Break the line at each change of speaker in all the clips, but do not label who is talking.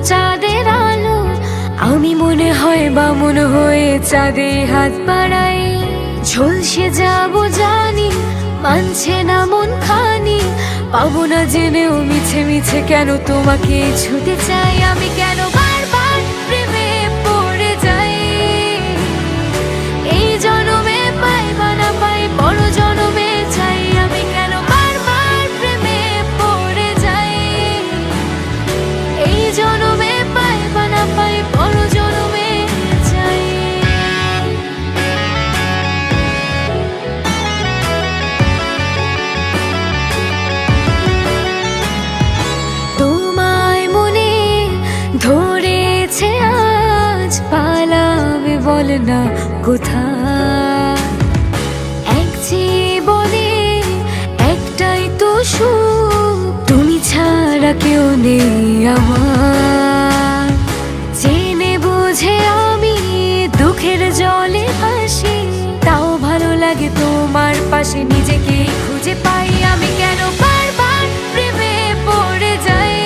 চাঁদের আলো, আমি মনে হয় বামুন হয়ে চাঁদে হাত বাড়াই। ঝলসে যাব জানি, মানছে না মন খানি, পাবো না জেনেও মিছে মিছে কেন তোমাকে ছুতে চাই। আমি কেন বারবার প্রেমে পড়ে যাই, এই জনমে পাই বা না পাই বড় জনমে চাই। আমি কেন বারবার প্রেমে পড়ে যাই, এই জনমে পাই বা না পাই বড় জনমে চাই। তোমায় মনে ধরেছে আজ, পালাবে বল না কোথায়। এক জীবনে একটাই তো সুখ, তুমি ছাড়া কেউ নেই আমার। জেনে বুঝে আমি দুঃখের জলে ভাসি, তাও ভালো লাগে তোমার পাশে নিজেকে খুঁজে পাই। আমি কেন বারবার প্রেমে পড়ে যাই,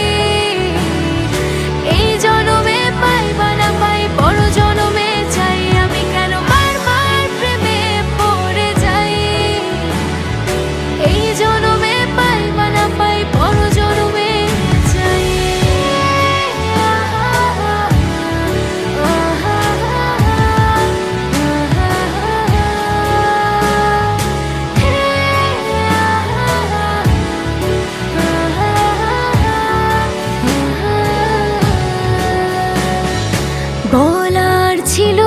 এই জনমে পাই বা না পাই বড় জনমে চাই। আমি কেন বারবার প্রেমে পড়ে যাই, এই জনমে পাই বা না পাই বড় জনমে চাই। বলার ছিল